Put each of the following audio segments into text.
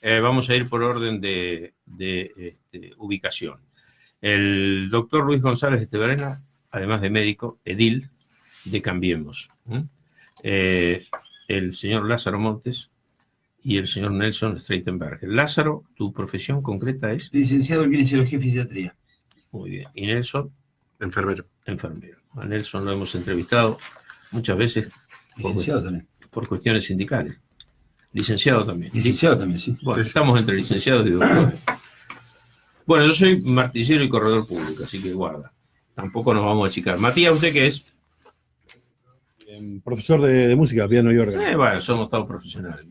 Vamos a ir por orden ubicación. El doctor Luis González Estebarena, además de médico, edil de Cambiemos. El señor Lázaro Montes y el señor Nelson Streitenberg. Lázaro, ¿tu profesión concreta es? Licenciado en Kinesiología y Fisiatría. Muy bien. ¿Y Nelson? Enfermero. Enfermero. A Nelson lo hemos entrevistado muchas veces. Licenciado también. Por cuestiones sindicales. Licenciado también. Licenciado también, sí. Bueno, estamos entre licenciados y doctores. Bueno, yo soy martillero y corredor público, así que guarda. Tampoco nos vamos a achicar. Matías, ¿usted qué es? Profesor de música, piano y órgano. Bueno, somos todos profesionales.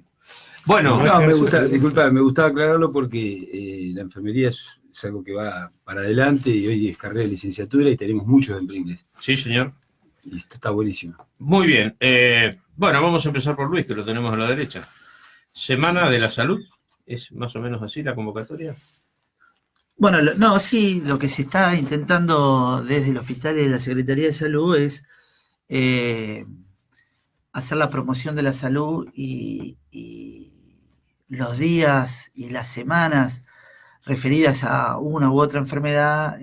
Bueno, no, me gustaba aclararlo porque la enfermería es algo que va para adelante y hoy es carrera de licenciatura y tenemos muchos de empleo inglés. Sí, señor. Y está buenísimo. Muy bien. Bueno, vamos a empezar por Luis, que lo tenemos a la derecha. Semana de la Salud. ¿Es más o menos así la convocatoria? Bueno, no, sí, lo que se está intentando desde el hospital y de la Secretaría de Salud es hacer la promoción de la salud y los días y las semanas referidas a una u otra enfermedad,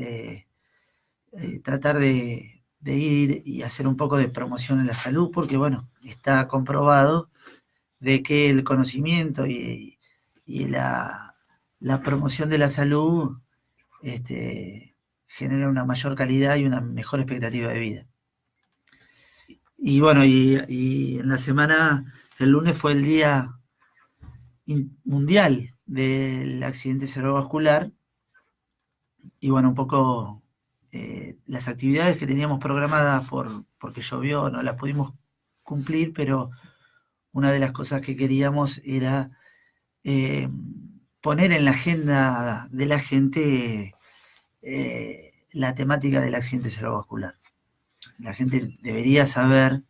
tratar de ir y hacer un poco de promoción en la salud, porque bueno, está comprobado de que el conocimiento y la promoción de la salud genera una mayor calidad y una mejor expectativa de vida. Y bueno, y en la semana, el lunes fue el Día Mundial del Accidente Cerebrovascular, y bueno, un poco las actividades que teníamos programadas porque llovió no las pudimos cumplir, pero una de las cosas que queríamos era poner en la agenda de la gente la temática del accidente cerebrovascular. La gente debería saber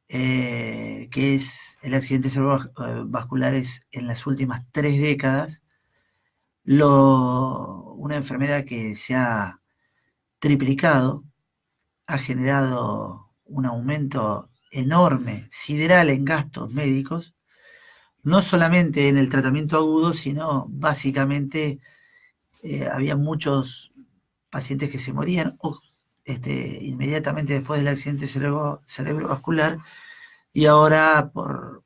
qué es el accidente cerebrovascular. Es en las últimas 3 décadas una enfermedad que se ha triplicado, ha generado un aumento enorme, sideral en gastos médicos, no solamente en el tratamiento agudo, sino básicamente había muchos pacientes que se morían inmediatamente después del accidente cerebrovascular, y ahora por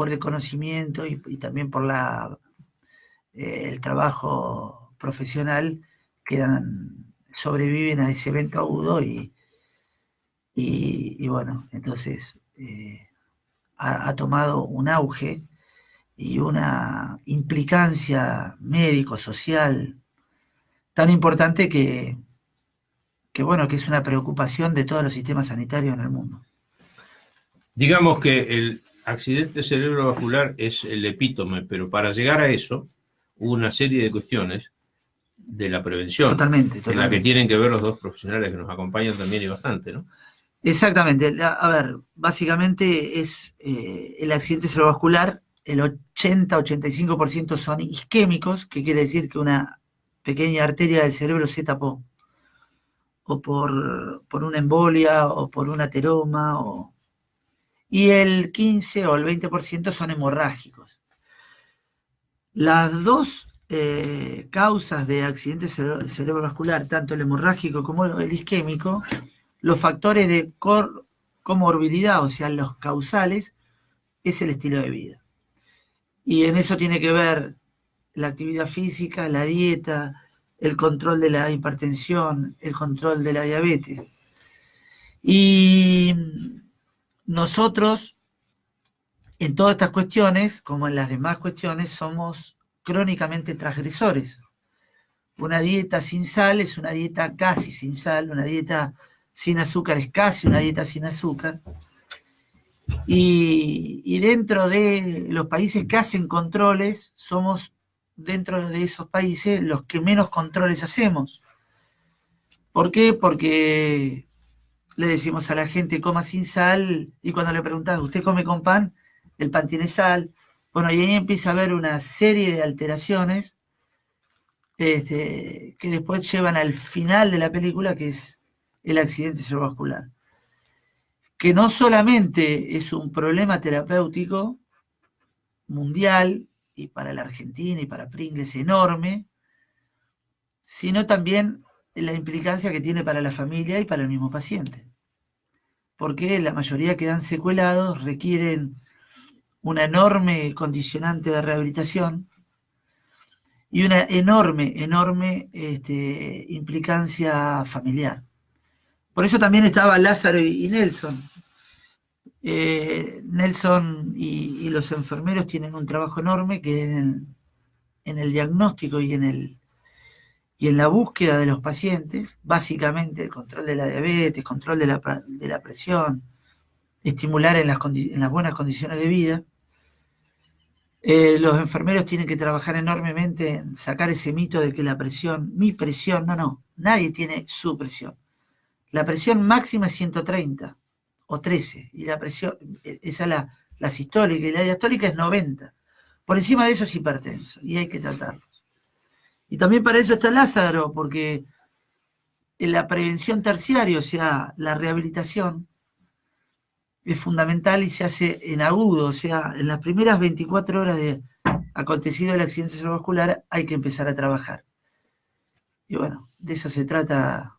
el conocimiento y también por el trabajo profesional sobreviven a ese evento agudo y bueno, entonces ha tomado un auge y una implicancia médico-social tan importante que bueno, que es una preocupación de todos los sistemas sanitarios en el mundo. Digamos que el accidente cerebrovascular es el epítome, pero para llegar a eso hubo una serie de cuestiones de la prevención. Totalmente. En la que tienen que ver los dos profesionales que nos acompañan también y bastante, ¿no? Exactamente. A ver, básicamente es el accidente cerebrovascular, el 80-85% son isquémicos, que quiere decir que una pequeña arteria del cerebro se tapó, o por una embolia, o por un ateroma, y el 15 o el 20% son hemorrágicos. Las dos causas de accidente cerebrovascular, tanto el hemorrágico como el isquémico, los factores de comorbilidad, o sea, los causales, es el estilo de vida. Y en eso tiene que ver la actividad física, la dieta, el control de la hipertensión, el control de la diabetes. Y nosotros, en todas estas cuestiones, como en las demás cuestiones, somos crónicamente transgresores. Una dieta sin sal es una dieta casi sin sal, una dieta sin azúcar es casi una dieta sin azúcar. Y dentro de los países que hacen controles, somos dentro de esos países los que menos controles hacemos. ¿Por qué? Porque le decimos a la gente coma sin sal, y cuando le preguntás, ¿usted come con pan? El pan tiene sal. Bueno, y ahí empieza a haber una serie de alteraciones que después llevan al final de la película, que es el accidente cerebrovascular, que no solamente es un problema terapéutico mundial y para la Argentina y para Pringles enorme, sino también la implicancia que tiene para la familia y para el mismo paciente. Porque la mayoría quedan secuelados, requieren una enorme condicionante de rehabilitación y una enorme implicancia familiar. Por eso también estaba Lázaro y Nelson. Nelson y los enfermeros tienen un trabajo enorme que en el diagnóstico y en la búsqueda de los pacientes, básicamente el control de la diabetes, control de la presión, estimular en las buenas condiciones de vida. Los enfermeros tienen que trabajar enormemente en sacar ese mito de que la presión, mi presión, no, nadie tiene su presión. La presión máxima es 130 o 13, y la presión, esa es la sistólica, y la diastólica es 90. Por encima de eso es hipertenso, y hay que tratarlo. Y también para eso está Lázaro, porque en la prevención terciaria, o sea, la rehabilitación, es fundamental y se hace en agudo, o sea, en las primeras 24 horas de acontecido el accidente cerebrovascular hay que empezar a trabajar. Y bueno, de eso se trata,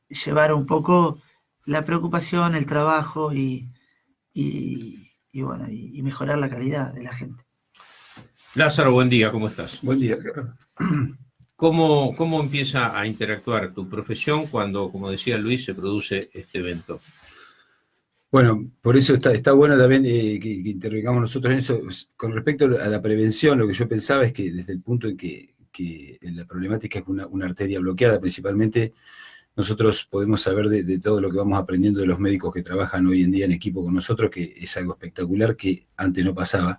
llevar un poco la preocupación, el trabajo y mejorar la calidad de la gente. Lázaro, buen día, ¿cómo estás? Buen día. ¿Cómo empieza a interactuar tu profesión cuando, como decía Luis, se produce este evento? Bueno, por eso está bueno también que intervengamos nosotros en eso. Con respecto a la prevención, lo que yo pensaba es que desde el punto en que la problemática es una arteria bloqueada, principalmente, nosotros podemos saber de todo lo que vamos aprendiendo de los médicos que trabajan hoy en día en equipo con nosotros, que es algo espectacular que antes no pasaba.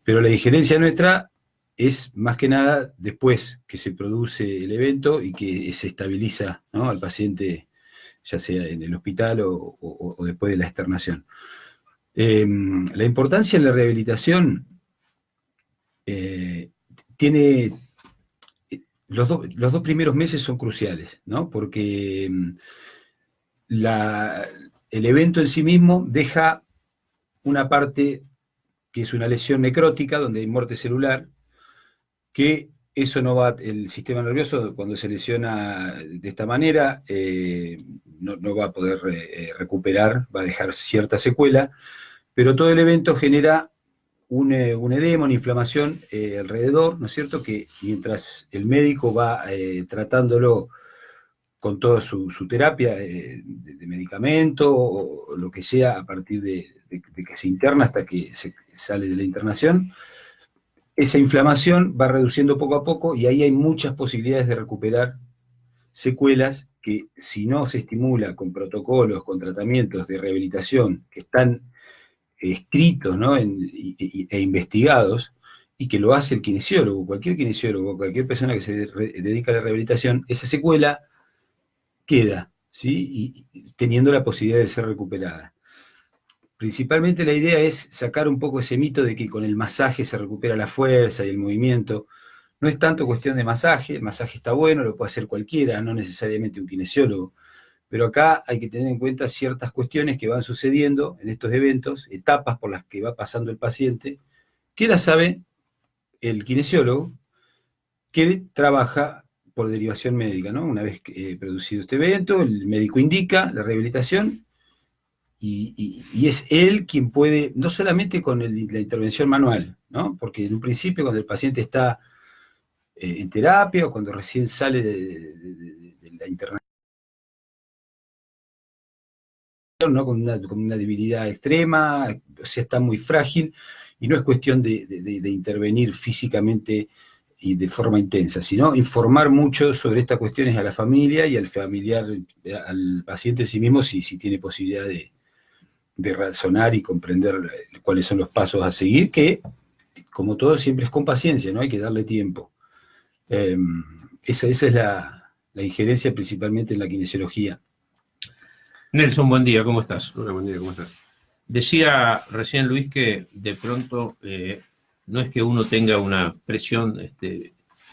Pero la injerencia nuestra es más que nada después que se produce el evento y que se estabiliza, ¿no?, al paciente, ya sea en el hospital o después de la externación. La importancia en la rehabilitación tiene... Los dos primeros meses son cruciales, ¿no? Porque el evento en sí mismo deja una parte que es una lesión necrótica, donde hay muerte celular, que eso no va, el sistema nervioso cuando se lesiona de esta manera no va a poder recuperar, va a dejar cierta secuela, pero todo el evento genera un edema, una inflamación alrededor, ¿no es cierto?, que mientras el médico va tratándolo con toda su terapia de medicamento o lo que sea a partir de que se interna hasta que se sale de la internación, esa inflamación va reduciendo poco a poco y ahí hay muchas posibilidades de recuperar secuelas que, si no se estimula con protocolos, con tratamientos de rehabilitación que están escritos, ¿no?, e investigados, y que lo hace el kinesiólogo, cualquier persona que se dedica a la rehabilitación, esa secuela queda, ¿sí?, y teniendo la posibilidad de ser recuperada. Principalmente la idea es sacar un poco ese mito de que con el masaje se recupera la fuerza y el movimiento. No es tanto cuestión de masaje, el masaje está bueno, lo puede hacer cualquiera, no necesariamente un kinesiólogo, pero acá hay que tener en cuenta ciertas cuestiones que van sucediendo en estos eventos, etapas por las que va pasando el paciente, que las sabe el kinesiólogo, que trabaja por derivación médica, ¿no? Una vez producido este evento, el médico indica la rehabilitación, y es él quien puede, no solamente con la intervención manual, ¿no?, porque en un principio cuando el paciente está en terapia o cuando recién sale de la internación, ¿no?, con una debilidad extrema, o sea, está muy frágil, y no es cuestión de intervenir físicamente y de forma intensa, sino informar mucho sobre estas cuestiones a la familia y al familiar, al paciente en sí mismo, si tiene posibilidad de razonar y comprender cuáles son los pasos a seguir, que, como todo, siempre es con paciencia, ¿no? Hay que darle tiempo. Esa es la injerencia principalmente en la kinesiología. Nelson, buen día, ¿cómo estás? Hola, buen día, ¿cómo estás? Decía recién Luis que de pronto no es que uno tenga una presión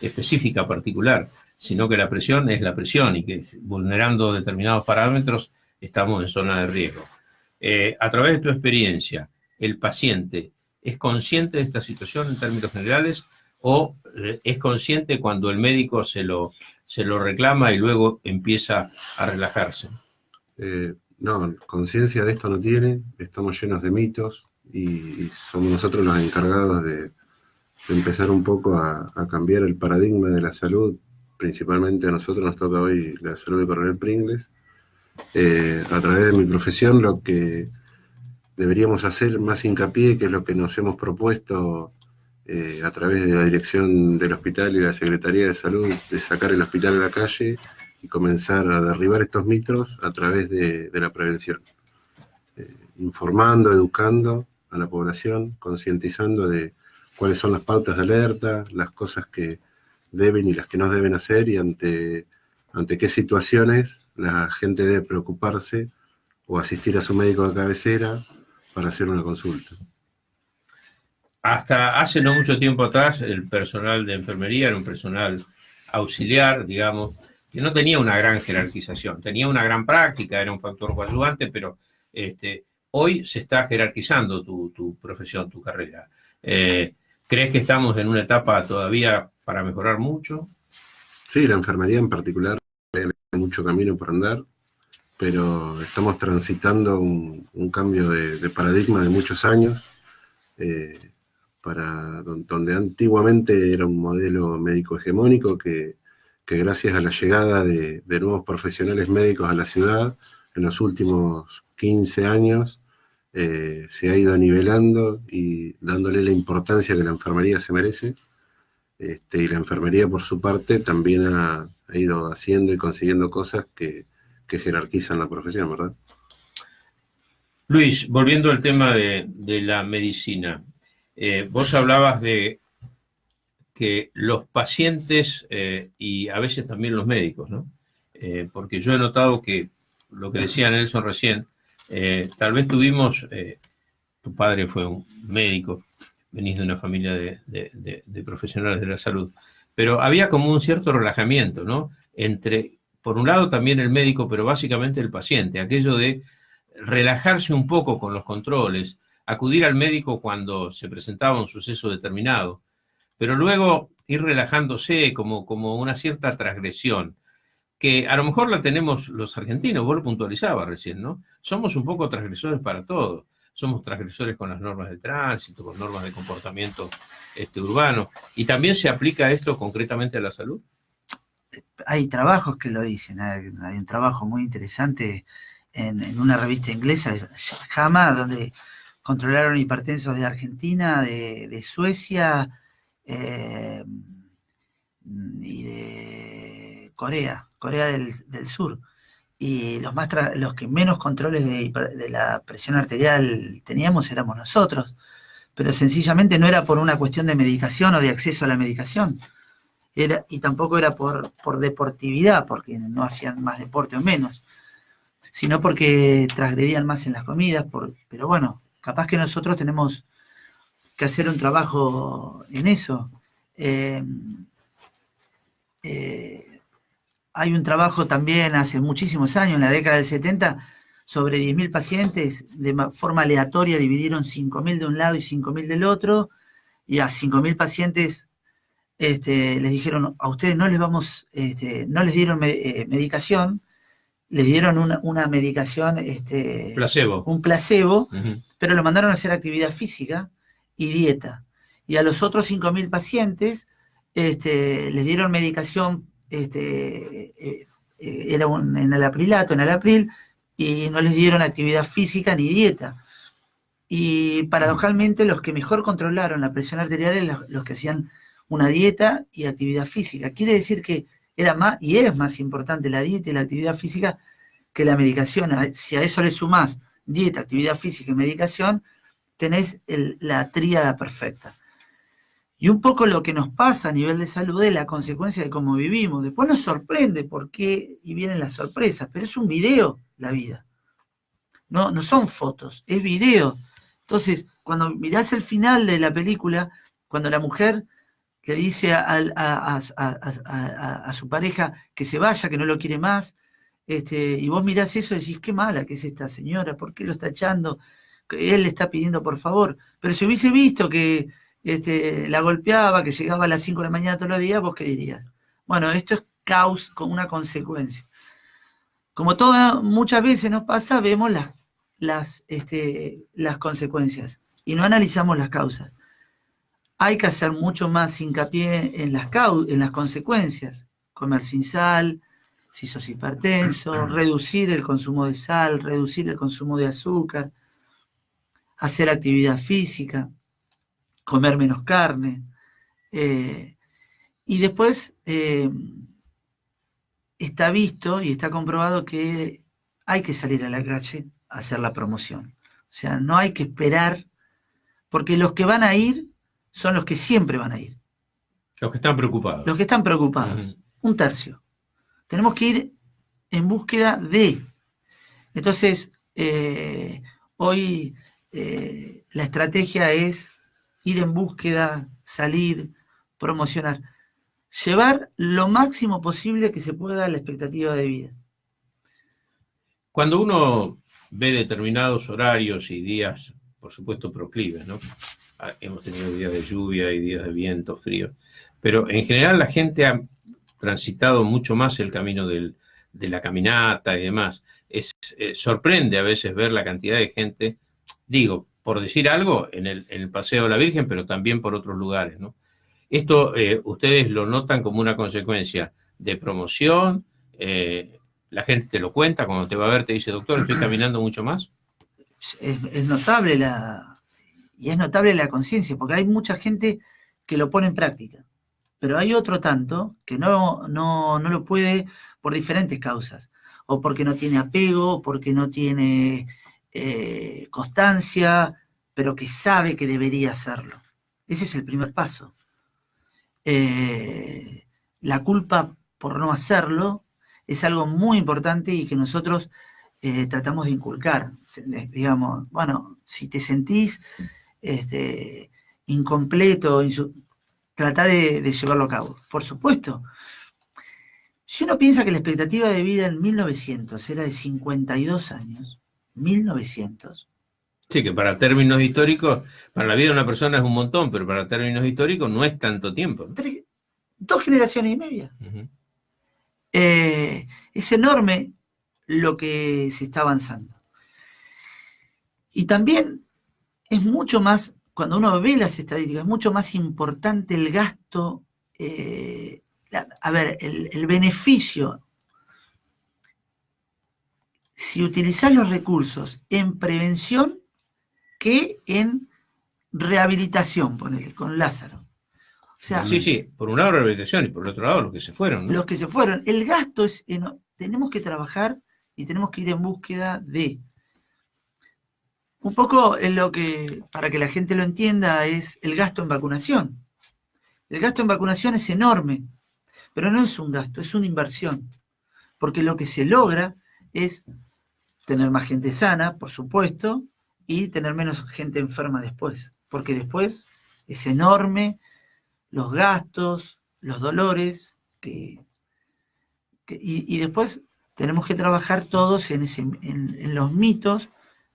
específica particular, sino que la presión es la presión y que vulnerando determinados parámetros estamos en zona de riesgo. A través de tu experiencia, el paciente es consciente de esta situación en términos generales o es consciente cuando el médico se lo reclama y luego empieza a relajarse? No, conciencia de esto no tiene, estamos llenos de mitos y somos nosotros los encargados de empezar un poco a cambiar el paradigma de la salud. Principalmente a nosotros nos toca hoy la salud de Coronel Pringles. A través de mi profesión, lo que deberíamos hacer más hincapié, que es lo que nos hemos propuesto a través de la dirección del hospital y la Secretaría de Salud, de sacar el hospital a la calle y comenzar a derribar estos mitos a través de la prevención. Informando, educando a la población, concientizando de cuáles son las pautas de alerta, las cosas que deben y las que no deben hacer y ante qué situaciones la gente debe preocuparse o asistir a su médico de cabecera para hacer una consulta. Hasta hace no mucho tiempo atrás, el personal de enfermería era un personal auxiliar, digamos, que no tenía una gran jerarquización, tenía una gran práctica, era un factor coadyuvante, pero hoy se está jerarquizando tu profesión, tu carrera. ¿Crees que estamos en una etapa todavía para mejorar mucho? Sí, la enfermería en particular tiene mucho camino por andar, pero estamos transitando un cambio de paradigma de muchos años, para donde antiguamente era un modelo médico hegemónico que gracias a la llegada de nuevos profesionales médicos a la ciudad, en los últimos 15 años, se ha ido nivelando y dándole la importancia que la enfermería se merece. Y la enfermería, por su parte, también ha ido haciendo y consiguiendo cosas que jerarquizan la profesión, ¿verdad? Luis, volviendo al tema de la medicina, vos hablabas de que los pacientes y a veces también los médicos, ¿no? Porque yo he notado que lo que decía Nelson recién, tal vez tuvimos, tu padre fue un médico, venís de una familia de profesionales de la salud, pero había como un cierto relajamiento, ¿no? Entre, por un lado también el médico, pero básicamente el paciente, aquello de relajarse un poco con los controles, acudir al médico cuando se presentaba un suceso determinado, pero luego ir relajándose como una cierta transgresión, que a lo mejor la tenemos los argentinos, vos lo puntualizabas recién, ¿no? Somos un poco transgresores para todo. Somos transgresores con las normas de tránsito, con normas de comportamiento urbano. ¿Y también se aplica esto concretamente a la salud? Hay trabajos que lo dicen. Hay un trabajo muy interesante en una revista inglesa, JAMA, donde controlaron hipertensos de Argentina, de Suecia y de Corea del Sur. Y los que menos controles de la presión arterial teníamos éramos nosotros, pero sencillamente no era por una cuestión de medicación o de acceso a la medicación, y tampoco era por deportividad, porque no hacían más deporte o menos, sino porque transgredían más en las comidas, pero bueno, capaz que nosotros tenemos que hacer un trabajo en eso. Hay un trabajo también hace muchísimos años, en la década del 70, sobre 10.000 pacientes, de forma aleatoria dividieron 5.000 de un lado y 5.000 del otro, y a 5.000 pacientes les dijeron, a ustedes no les dieron medicación, les dieron una medicación, placebo. Un placebo, Uh-huh. pero lo mandaron a hacer actividad física y dieta. Y a los otros 5.000 pacientes les dieron medicación, era en el Alapril, y no les dieron actividad física ni dieta. Y paradojalmente los que mejor controlaron la presión arterial eran los que hacían una dieta y actividad física. Quiere decir que era más, y es más importante la dieta y la actividad física que la medicación. Si a eso le sumás dieta, actividad física y medicación, tenés la tríada perfecta. Y un poco lo que nos pasa a nivel de salud es la consecuencia de cómo vivimos. Después nos sorprende por qué, y vienen las sorpresas, pero es un video la vida. No son fotos, es video. Entonces, cuando mirás el final de la película, cuando la mujer le dice a su pareja que se vaya, que no lo quiere más, y vos mirás eso y decís, qué mala que es esta señora, ¿por qué lo está echando? que él le está pidiendo por favor. Pero si hubiese visto que la golpeaba, que llegaba a las 5 de la mañana todos los días, ¿vos qué dirías? Bueno, esto es caos con una consecuencia. Como muchas veces nos pasa, vemos las consecuencias y no analizamos las causas. Hay que hacer mucho más hincapié en las consecuencias. Comer sin sal, si sos hipertenso, reducir el consumo de sal, reducir el consumo de azúcar, hacer actividad física, comer menos carne. Y después está visto y está comprobado que hay que salir a la calle a hacer la promoción. O sea, no hay que esperar, porque los que van a ir son los que siempre van a ir. Los que están preocupados. Los que están preocupados. Un tercio. Tenemos que ir en búsqueda de. Entonces, hoy la estrategia es ir en búsqueda, salir, promocionar. Llevar lo máximo posible que se pueda la expectativa de vida. Cuando uno ve determinados horarios y días, por supuesto, proclives, ¿no? Hemos tenido días de lluvia y días de viento, frío, pero en general la gente ha transitado mucho más el camino de la caminata y demás. Sorprende a veces ver la cantidad de gente, digo, por decir algo, en el Paseo de la Virgen, pero también por otros lugares, ¿no? Esto ustedes lo notan como una consecuencia de promoción, la gente te lo cuenta, cuando te va a ver te dice, doctor, estoy caminando mucho más. Es notable la conciencia, porque hay mucha gente que lo pone en práctica, pero hay otro tanto que no lo puede por diferentes causas, o porque no tiene apego, o porque no tiene constancia, pero que sabe que debería hacerlo. Ese es el primer paso. La culpa por no hacerlo es algo muy importante y que nosotros tratamos de inculcar. Digamos, bueno, si te sentís incompleto, trata de llevarlo a cabo. Por supuesto, si uno piensa que la expectativa de vida en 1900 era de 52 años, 1900. Sí, que para términos históricos, para la vida de una persona es un montón, pero para términos históricos no es tanto tiempo. 2 generaciones y media. Uh-huh. Es enorme lo que se está avanzando. Y también es mucho más, cuando uno ve las estadísticas, es mucho más importante el gasto, el beneficio. Si utilizás los recursos en prevención que en rehabilitación, ponele, con Lázaro. O sea, sí, por un lado rehabilitación y por el otro lado los que se fueron, ¿no? Los que se fueron. El gasto es, tenemos que trabajar y tenemos que ir en búsqueda de. Un poco en lo que, para que la gente lo entienda, es el gasto en vacunación. El gasto en vacunación es enorme, pero no es un gasto, es una inversión. Porque lo que se logra es tener más gente sana, por supuesto, y tener menos gente enferma después. Porque después es enorme los gastos, los dolores, y después tenemos que trabajar todos en los mitos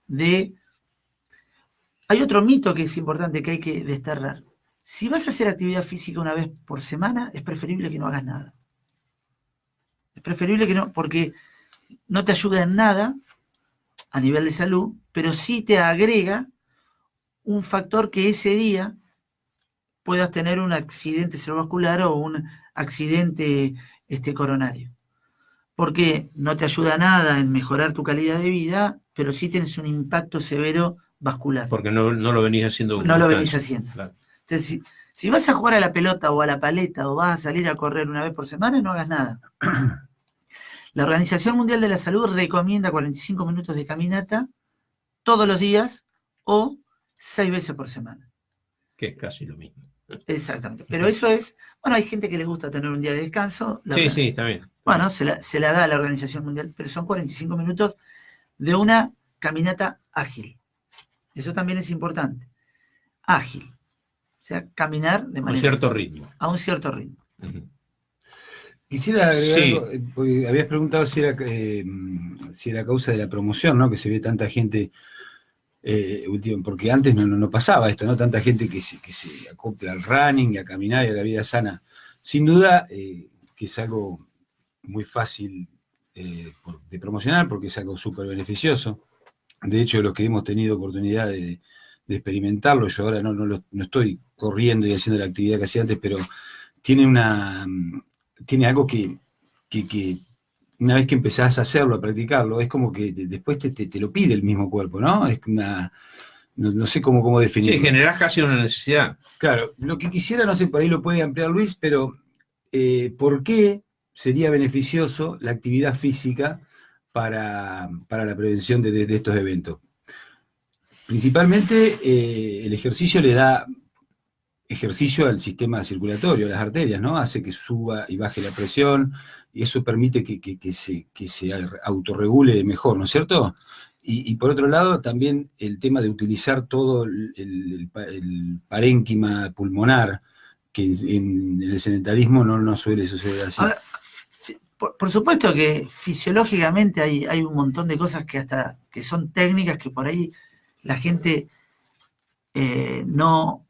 de... Hay otro mito que es importante que hay que desterrar. Si vas a hacer actividad física una vez por semana, es preferible que no hagas nada. Es preferible que no, porque no te ayuda en nada a nivel de salud, pero sí te agrega un factor que ese día puedas tener un accidente cerebrovascular o un accidente coronario. Porque no te ayuda nada en mejorar tu calidad de vida, pero sí tienes un impacto severo vascular. Porque no lo venís haciendo. No lo venís haciendo. Claro. Entonces, si vas a jugar a la pelota o a la paleta o vas a salir a correr una vez por semana, no hagas nada. La Organización Mundial de la Salud recomienda 45 minutos de caminata todos los días o 6 veces por semana. Que es casi lo mismo. Exactamente. Pero eso es, bueno, hay gente que les gusta tener un día de descanso. Sí, está bien. Bueno, se la da a la Organización Mundial, pero son 45 minutos de una caminata ágil. Eso también es importante. Ágil. O sea, caminar de manera... A un cierto ritmo. Uh-huh. Quisiera agregar algo, porque habías preguntado si era causa de la promoción, ¿no? Que se ve tanta gente porque antes no pasaba esto, ¿no? Tanta gente que se acopla al running y a caminar y a la vida sana. Sin duda que es algo muy fácil de promocionar porque es algo súper beneficioso. De hecho, los que hemos tenido oportunidad de experimentarlo, yo ahora no estoy corriendo y haciendo la actividad que hacía antes, pero tiene algo que una vez que empezás a hacerlo, a practicarlo, es como que después te lo pide el mismo cuerpo, ¿no? Es no sé cómo definirlo. Sí, generás casi una necesidad. Claro, lo que quisiera, no sé, por ahí lo puede ampliar Luis, pero ¿por qué sería beneficioso la actividad física para la prevención de estos eventos? Principalmente el ejercicio le da ejercicio al sistema circulatorio, a las arterias, ¿no? Hace que suba y baje la presión, y eso permite que se autorregule mejor, ¿no es cierto? Y por otro lado, también el tema de utilizar todo el parénquima pulmonar, que en el sedentarismo no suele suceder así. A ver, por supuesto que fisiológicamente hay un montón de cosas que son técnicas que por ahí la gente no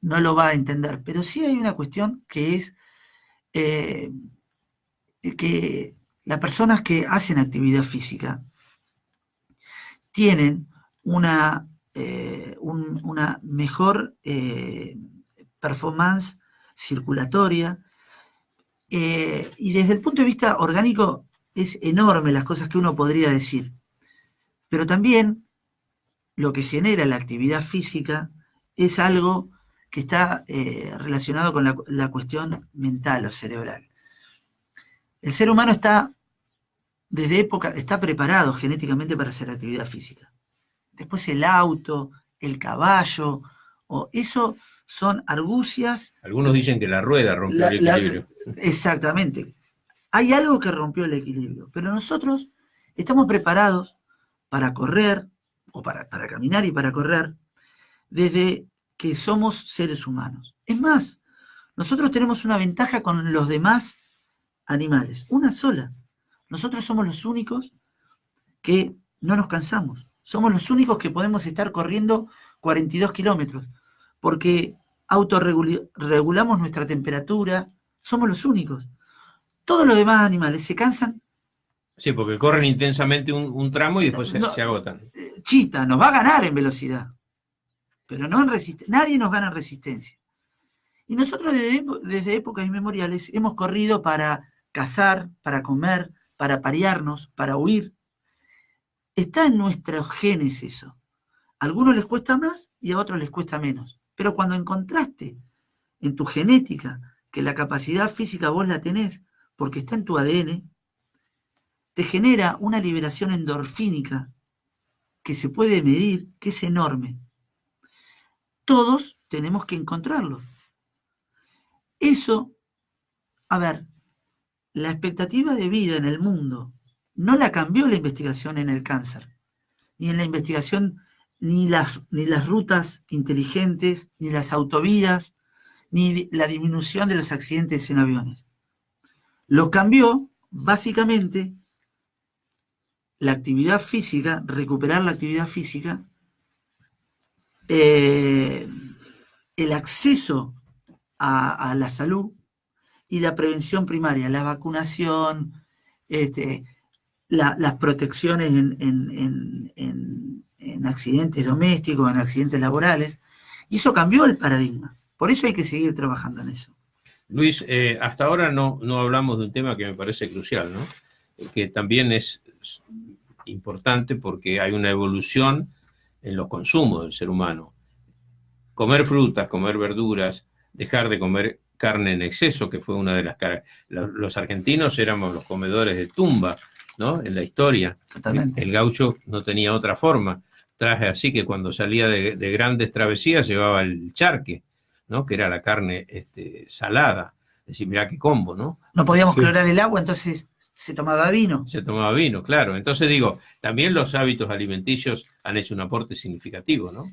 lo va a entender, pero sí hay una cuestión que es que las personas que hacen actividad física tienen una mejor performance circulatoria, y desde el punto de vista orgánico es enorme las cosas que uno podría decir, pero también lo que genera la actividad física es algo que está relacionado con la cuestión mental o cerebral. El ser humano está preparado genéticamente para hacer actividad física. Después el auto, el caballo, eso son argucias. Algunos dicen que la rueda rompió el equilibrio. Exactamente. Hay algo que rompió el equilibrio, pero nosotros estamos preparados para correr, o para caminar y para correr, desde que somos seres humanos. Es más, nosotros tenemos una ventaja con los demás animales, una sola. Nosotros somos los únicos que no nos cansamos. Somos los únicos que podemos estar corriendo 42 kilómetros, porque autorregulamos nuestra temperatura. Somos los únicos. Todos los demás animales se cansan. Sí, porque corren intensamente un tramo y después se agotan. Chita nos va a ganar en velocidad, pero no en resistencia. Nadie nos gana en resistencia. Y nosotros desde épocas inmemoriales hemos corrido para cazar, para comer, para parearnos, para huir. Está en nuestros genes eso. A algunos les cuesta más y a otros les cuesta menos. Pero cuando encontraste en tu genética que la capacidad física vos la tenés, porque está en tu ADN, te genera una liberación endorfínica que se puede medir, que es enorme. Todos tenemos que encontrarlo. Eso, a ver, la expectativa de vida en el mundo no la cambió la investigación en el cáncer, ni en la investigación, ni las rutas inteligentes, ni las autovías, ni la disminución de los accidentes en aviones. Lo cambió, básicamente, la actividad física, recuperar la actividad física, el acceso a la salud y la prevención primaria, la vacunación, las protecciones en accidentes domésticos, en accidentes laborales, y eso cambió el paradigma. Por eso hay que seguir trabajando en eso. Luis, hasta ahora no hablamos de un tema que me parece crucial, ¿no? Que también es importante porque hay una evolución en los consumos del ser humano. Comer frutas, comer verduras, dejar de comer carne en exceso, que fue una de las caras. Los argentinos éramos los comedores de tumba, ¿no? En la historia. Totalmente. El gaucho no tenía otra forma. Traje así que cuando salía de grandes travesías llevaba el charque, ¿no? Que era la carne salada. Es decir, mirá qué combo, ¿no? No podíamos clorar el agua, entonces se tomaba vino. Se tomaba vino, claro. Entonces digo, también los hábitos alimenticios han hecho un aporte significativo, ¿no?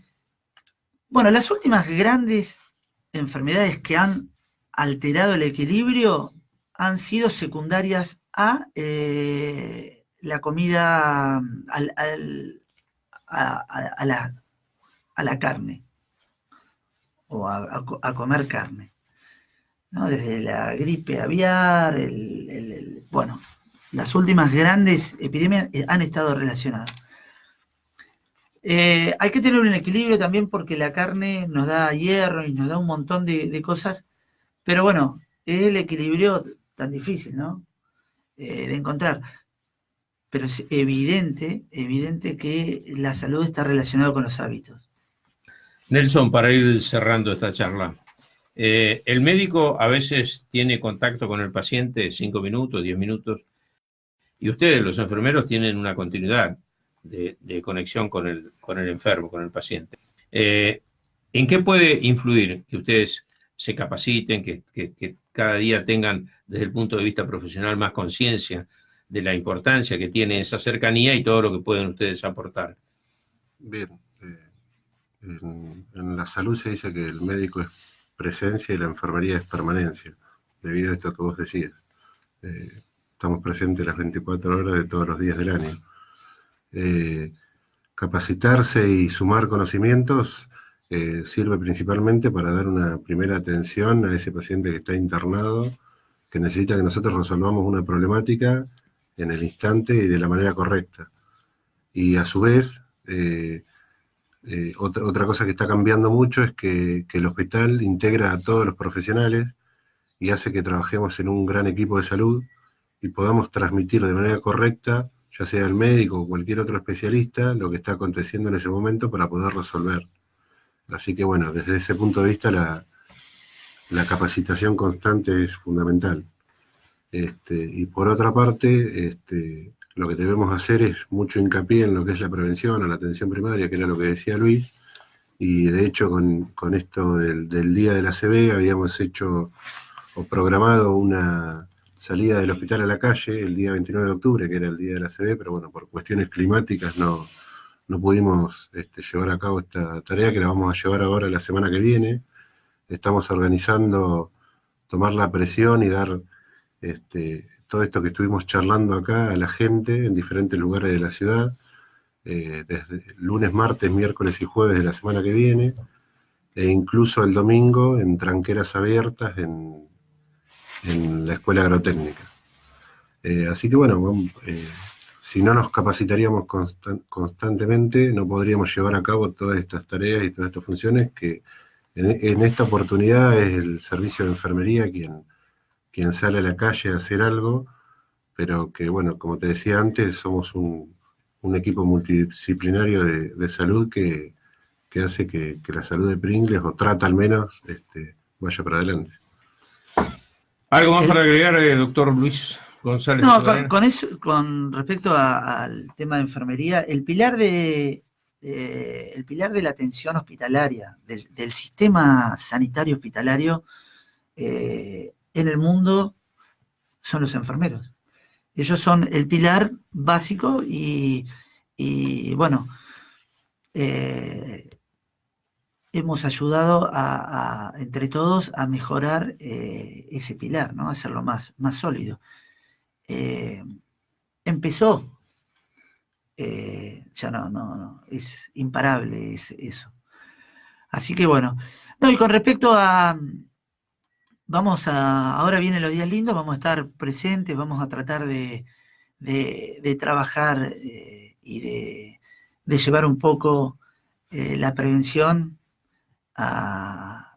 Bueno, las últimas grandes enfermedades que han alterado el equilibrio han sido secundarias a la comida, a la carne o a comer carne, ¿no? Desde la gripe aviar, bueno, las últimas grandes epidemias han estado relacionadas. Hay que tener un equilibrio también porque la carne nos da hierro y nos da un montón de cosas, pero bueno, es el equilibrio tan difícil, ¿no? De encontrar. Pero es evidente que la salud está relacionada con los hábitos. Nelson, para ir cerrando esta charla, el médico a veces tiene contacto con el paciente 5 minutos, 10 minutos, y ustedes, los enfermeros, tienen una continuidad de conexión con el enfermo, con el paciente. ¿En qué puede influir que ustedes se capaciten, que cada día tengan, desde el punto de vista profesional, más conciencia de la importancia que tiene esa cercanía y todo lo que pueden ustedes aportar? Bien, en la salud se dice que el médico es presencia y la enfermería es permanencia, debido a esto que vos decías. Estamos presentes las 24 horas de todos los días del año. Capacitarse y sumar conocimientos sirve principalmente para dar una primera atención a ese paciente que está internado, que necesita que nosotros resolvamos una problemática en el instante y de la manera correcta. Y a su vez, otra cosa que está cambiando mucho es que el hospital integra a todos los profesionales y hace que trabajemos en un gran equipo de salud y podamos transmitir de manera correcta, ya sea el médico o cualquier otro especialista, lo que está aconteciendo en ese momento para poder resolver. Así que bueno, desde ese punto de vista la capacitación constante es fundamental. Y por otra parte, lo que debemos hacer es mucho hincapié en lo que es la prevención o la atención primaria, que era lo que decía Luis, y de hecho con esto del Día de la ACV habíamos hecho o programado una salida del hospital a la calle el día 29 de octubre, que era el Día de la ACV, pero bueno, por cuestiones climáticas no pudimos llevar a cabo esta tarea, que la vamos a llevar ahora la semana que viene. Estamos organizando tomar la presión y dar todo esto que estuvimos charlando acá a la gente en diferentes lugares de la ciudad, desde lunes, martes, miércoles y jueves de la semana que viene, e incluso el domingo en tranqueras abiertas en la Escuela Agrotécnica. Así que bueno, si no nos capacitaríamos constantemente, no podríamos llevar a cabo todas estas tareas y todas estas funciones que en esta oportunidad es el servicio de enfermería quien sale a la calle a hacer algo, pero que bueno, como te decía antes, somos un equipo multidisciplinario de salud que hace que la salud de Pringles, o trata al menos, vaya para adelante. ¿Algo más para agregar, doctor Luis González? No, con eso, con respecto al tema de enfermería, el pilar de la atención hospitalaria, del sistema sanitario hospitalario en el mundo, son los enfermeros. Ellos son el pilar básico y bueno, hemos ayudado entre todos a mejorar ese pilar, ¿no? A hacerlo más sólido. Empezó, ya no, es imparable eso. Así que bueno, no, y con respecto a, ahora vienen los días lindos, vamos a estar presentes, vamos a tratar de trabajar y de llevar un poco la prevención a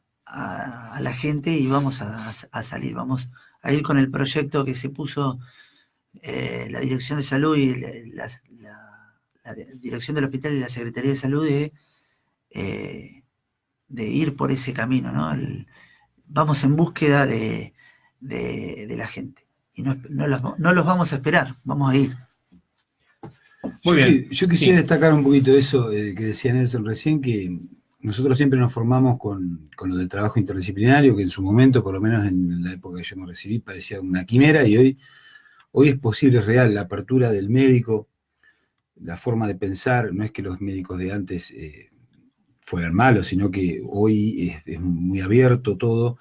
la gente, y vamos a salir, vamos a ir con el proyecto que se puso la Dirección de Salud y la Dirección del Hospital y la Secretaría de Salud de ir por ese camino, ¿no? Vamos en búsqueda de la gente y no los vamos a esperar, vamos a ir. Muy bien. Yo quisiera destacar un poquito eso que decía Nelson recién, que nosotros siempre nos formamos con lo del trabajo interdisciplinario, que en su momento, por lo menos en la época que yo me recibí, parecía una quimera, y hoy es posible, es real, la apertura del médico, la forma de pensar. No es que los médicos de antes fueran malos, sino que hoy es muy abierto todo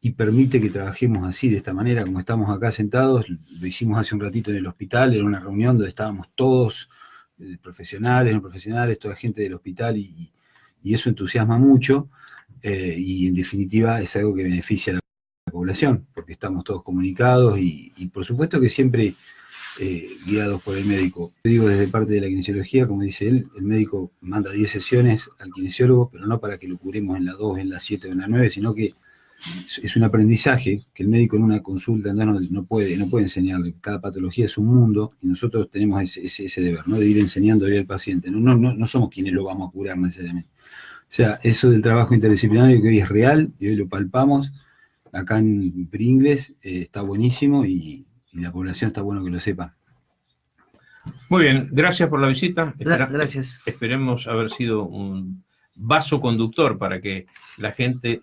y permite que trabajemos así, de esta manera, como estamos acá sentados. Lo hicimos hace un ratito en el hospital, en una reunión donde estábamos todos profesionales, no profesionales, toda gente del hospital, y eso entusiasma mucho, y en definitiva es algo que beneficia a la población, porque estamos todos comunicados y por supuesto que siempre guiados por el médico. Digo, desde parte de la kinesiología, como dice él, el médico manda 10 sesiones al kinesiólogo, pero no para que lo curemos en la 2, en la 7 o en la 9, sino que es un aprendizaje que el médico en una consulta no puede enseñarle. Cada patología es un mundo y nosotros tenemos ese deber, ¿no? De ir enseñándole al paciente. No somos quienes lo vamos a curar necesariamente. O sea, eso del trabajo interdisciplinario que hoy es real y hoy lo palpamos, acá en Pringles está buenísimo y la población está bueno que lo sepa. Muy bien, gracias por la visita. Gracias. Esperemos haber sido un vaso conductor para que la gente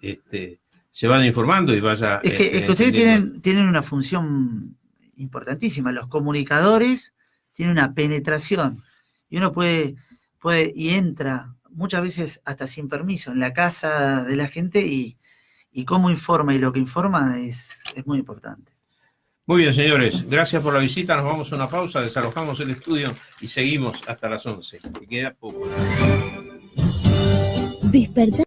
se vaya informando y vaya... Es que ustedes tienen una función importantísima. Los comunicadores tienen una penetración y uno puede y entra muchas veces hasta sin permiso en la casa de la gente y cómo informa y lo que informa es muy importante. Muy bien, señores, gracias por la visita. Nos vamos a una pausa, desalojamos el estudio y seguimos hasta las 11, que queda poco. Despertar.